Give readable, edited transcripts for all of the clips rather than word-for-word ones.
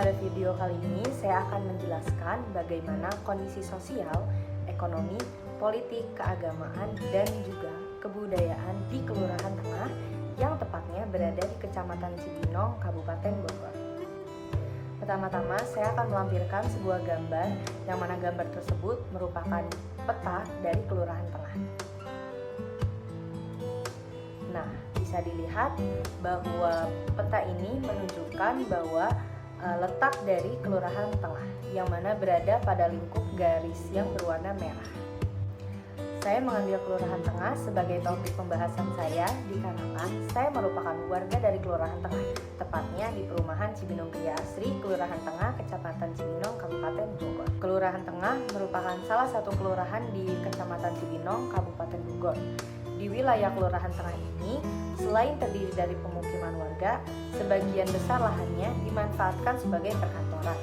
Pada video kali ini saya akan menjelaskan bagaimana kondisi sosial, ekonomi, politik, keagamaan, dan juga kebudayaan di Kelurahan Tengah yang tepatnya berada di Kecamatan Cibinong, Kabupaten Bogor. Pertama-tama saya akan melampirkan sebuah gambar yang mana gambar tersebut merupakan peta dari Kelurahan Tengah. Nah, bisa dilihat bahwa peta ini menunjukkan bahwa letak dari Kelurahan Tengah yang mana berada pada lingkup garis yang berwarna merah. Saya mengambil Kelurahan Tengah sebagai topik pembahasan saya dikarenakan saya merupakan warga dari Kelurahan Tengah, tepatnya di perumahan Cibinong Gria Asri, Kelurahan Tengah, Kecamatan Cibinong, Kabupaten Bogor. Kelurahan Tengah merupakan salah satu kelurahan di Kecamatan Cibinong, Kabupaten Bogor. Di wilayah Kelurahan Tengah ini, selain terdiri dari pemukiman warga, sebagian besar lahannya dimanfaatkan sebagai perkantoran.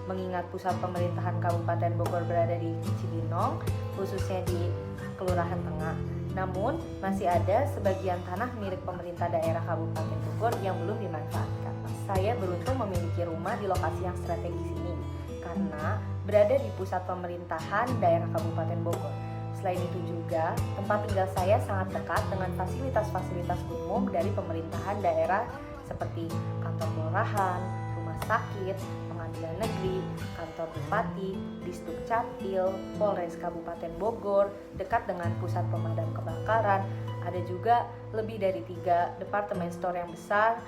Mengingat pusat pemerintahan Kabupaten Bogor berada di Cibinong, khususnya di Kelurahan Tengah. Namun, masih ada sebagian tanah milik pemerintah daerah Kabupaten Bogor yang belum dimanfaatkan. Saya beruntung memiliki rumah di lokasi yang strategis ini, karena berada di pusat pemerintahan daerah Kabupaten Bogor. Selain itu juga, tempat tinggal saya sangat dekat dengan fasilitas-fasilitas umum dari pemerintahan daerah seperti kantor kelurahan, rumah sakit, pengadilan negeri, kantor bupati, Disduk Capil, Polres Kabupaten Bogor, dekat dengan pusat pemadam kebakaran. Ada juga lebih dari 3 departemen store yang besar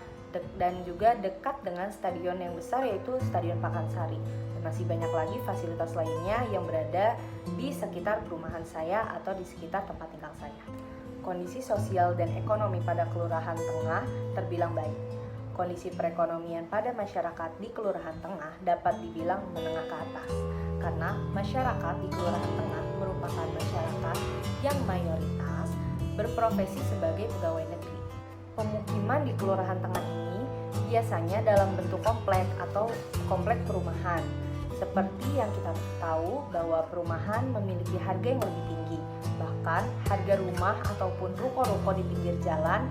dan juga dekat dengan stadion yang besar yaitu Stadion Pakansari. Dan masih banyak lagi fasilitas lainnya yang berada di sekitar perumahan saya atau di sekitar tempat tinggal saya. Kondisi sosial dan ekonomi pada Kelurahan Tengah terbilang baik. Kondisi perekonomian pada masyarakat di Kelurahan Tengah dapat dibilang menengah ke atas, karena masyarakat di Kelurahan Tengah merupakan masyarakat yang mayoritas berprofesi sebagai pegawai negeri. Pemukiman di Kelurahan Tengah ini biasanya dalam bentuk komplek atau komplek perumahan. Seperti yang kita tahu bahwa perumahan memiliki harga yang lebih tinggi. Bahkan harga rumah ataupun ruko-ruko di pinggir jalan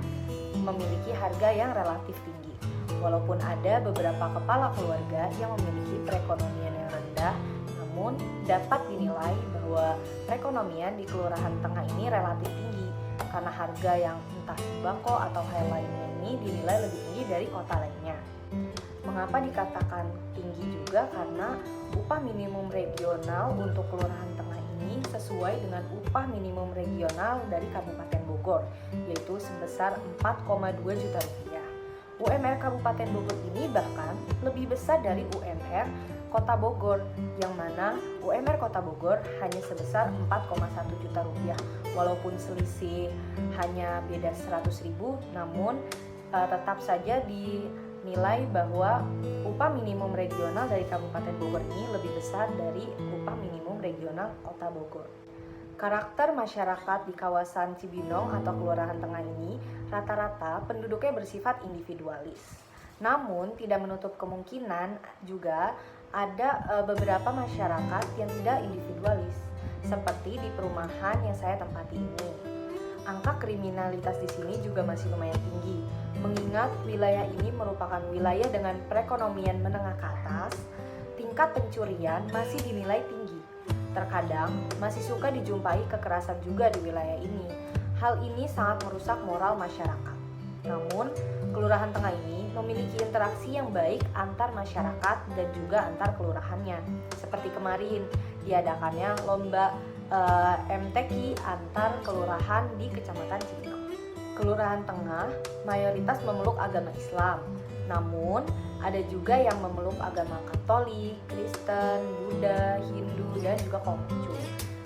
memiliki harga yang relatif tinggi. Walaupun ada beberapa kepala keluarga yang memiliki perekonomian yang rendah, namun dapat dinilai bahwa perekonomian di Kelurahan Tengah ini relatif tinggi karena harga yang entah sembako atau hal lainnya ini dinilai lebih tinggi dari kota lainnya. Mengapa dikatakan tinggi juga? Karena upah minimum regional untuk Kelurahan Tengah ini sesuai dengan upah minimum regional dari Kabupaten Bogor, yaitu sebesar 4,2 juta rupiah. UMR Kabupaten Bogor ini bahkan lebih besar dari UMR Kota Bogor, yang mana UMR Kota Bogor hanya sebesar 4,1 juta rupiah. Walaupun selisih hanya beda 100.000, namun tetap saja dinilai bahwa upah minimum regional dari Kabupaten Bogor ini lebih besar dari upah minimum regional Kota Bogor. Karakter masyarakat di kawasan Cibinong atau Kelurahan Tengah ini rata-rata penduduknya bersifat individualis. Namun tidak menutup kemungkinan juga ada beberapa masyarakat yang tidak individualis, seperti di perumahan yang saya tempati ini. Angka kriminalitas di sini juga masih lumayan tinggi, mengingat wilayah ini merupakan wilayah dengan perekonomian menengah ke atas. Tingkat pencurian masih dinilai tinggi. Terkadang masih suka dijumpai kekerasan juga di wilayah ini. Hal ini sangat merusak moral masyarakat. Namun, Kelurahan Tengah ini memiliki interaksi yang baik antar masyarakat dan juga antar kelurahannya. Seperti kemarin diadakannya lomba MTQ antar kelurahan di Kecamatan Cibinong. Kelurahan Tengah mayoritas memeluk agama Islam, namun ada juga yang memeluk agama Katolik, Kristen, Buddha, Hindu, dan juga Konghucu.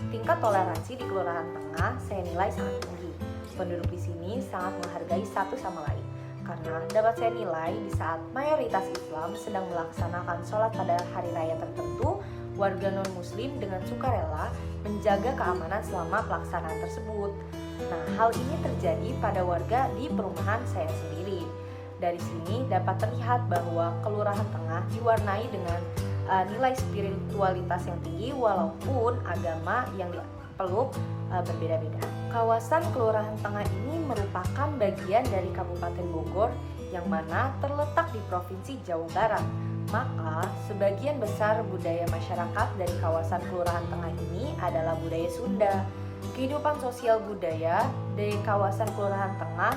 Tingkat toleransi di Kelurahan Tengah saya nilai sangat tinggi. Penduduk di sini sangat menghargai satu sama lain, karena dapat saya nilai di saat mayoritas Islam sedang melaksanakan sholat pada hari raya tertentu, warga non-muslim dengan sukarela menjaga keamanan selama pelaksanaan tersebut. Nah, hal ini terjadi pada warga di perumahan saya sendiri. Dari sini dapat terlihat bahwa Kelurahan Tengah diwarnai dengan nilai spiritualitas yang tinggi walaupun agama yang dipeluk berbeda-beda. Kawasan Kelurahan Tengah ini merupakan bagian dari Kabupaten Bogor yang mana terletak di Provinsi Jawa Barat. Maka, sebagian besar budaya masyarakat dari kawasan Kelurahan Tengah ini adalah budaya Sunda. Kehidupan sosial budaya dari kawasan Kelurahan Tengah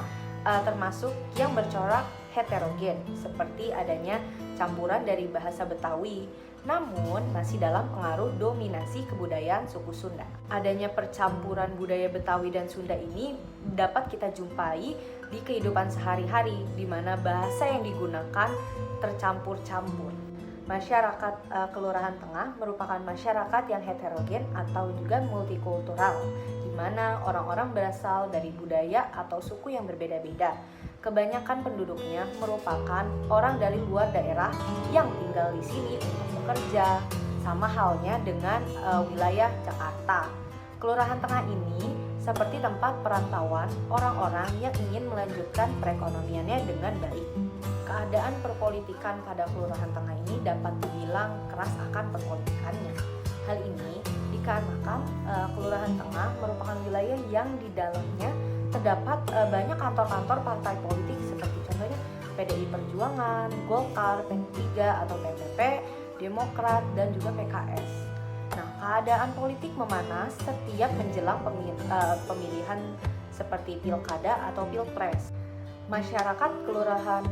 termasuk yang bercorak heterogen, seperti adanya campuran dari bahasa Betawi, namun masih dalam pengaruh dominasi kebudayaan suku Sunda. Adanya percampuran budaya Betawi dan Sunda ini dapat kita jumpai di kehidupan sehari-hari, di mana bahasa yang digunakan tercampur-campur. Masyarakat Kelurahan Tengah merupakan masyarakat yang heterogen atau juga multikultural, di mana orang-orang berasal dari budaya atau suku yang berbeda-beda. Kebanyakan penduduknya merupakan orang dari luar daerah yang tinggal di sini untuk bekerja, sama halnya dengan wilayah Jakarta. Kelurahan Tengah ini seperti tempat perantauan orang-orang yang ingin melanjutkan perekonomiannya dengan baik. Keadaan perpolitikan pada Kelurahan Tengah ini dapat dibilang keras akan perpolitikannya. Hal ini dikarenakan Kelurahan Tengah merupakan wilayah yang di dalamnya terdapat banyak kantor-kantor partai politik seperti contohnya PDI Perjuangan, Golkar, P3 atau PPP, Demokrat, dan juga PKS. Nah, keadaan politik memanas setiap menjelang pemilihan seperti pilkada atau pilpres. Masyarakat Kelurahan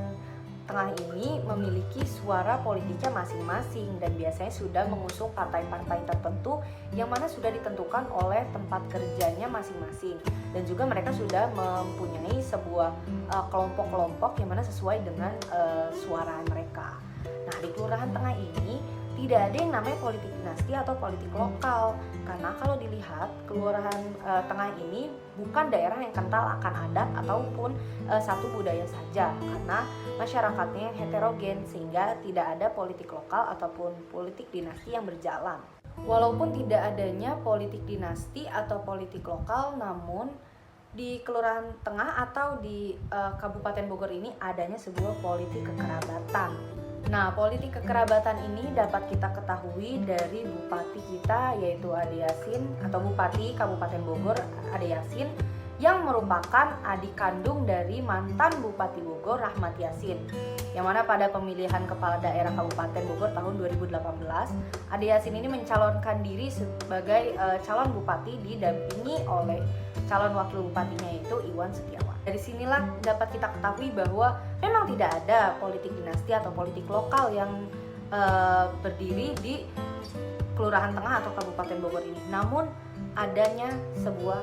Tengah ini memiliki suara politiknya masing-masing dan biasanya sudah mengusung partai-partai tertentu yang mana sudah ditentukan oleh tempat kerjanya masing-masing, dan juga mereka sudah mempunyai sebuah kelompok-kelompok yang mana sesuai dengan suara mereka. Nah, di Kelurahan Tengah ini tidak ada yang namanya politik dinasti atau politik lokal, karena kalau dilihat Kelurahan Tengah ini bukan daerah yang kental akan adat ataupun satu budaya saja, karena masyarakatnya yang heterogen sehingga tidak ada politik lokal ataupun politik dinasti yang berjalan. Walaupun tidak adanya politik dinasti atau politik lokal, namun di Kelurahan Tengah atau di Kabupaten Bogor ini adanya sebuah politik kekerabatan. Nah, politik kekerabatan ini dapat kita ketahui dari bupati kita, yaitu Ade Yasin, atau Bupati Kabupaten Bogor Ade Yasin, yang merupakan adik kandung dari mantan Bupati Bogor Rahmat Yasin, yang mana pada pemilihan kepala daerah Kabupaten Bogor tahun 2018, Ade Yasin ini mencalonkan diri sebagai calon bupati didampingi oleh calon wakil bupatinya yaitu Iwan Setiawan. Dari sinilah dapat kita ketahui bahwa memang tidak ada politik dinasti atau politik lokal yang berdiri di Kelurahan Tengah atau Kabupaten Bogor ini. Namun adanya sebuah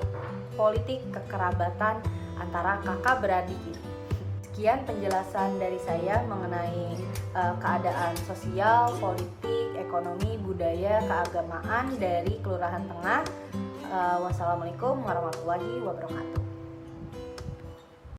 politik kekerabatan antara kakak beradik ini. Sekian penjelasan dari saya mengenai keadaan sosial, politik, ekonomi, budaya, keagamaan dari Kelurahan Tengah. Wassalamualaikum warahmatullahi wabarakatuh.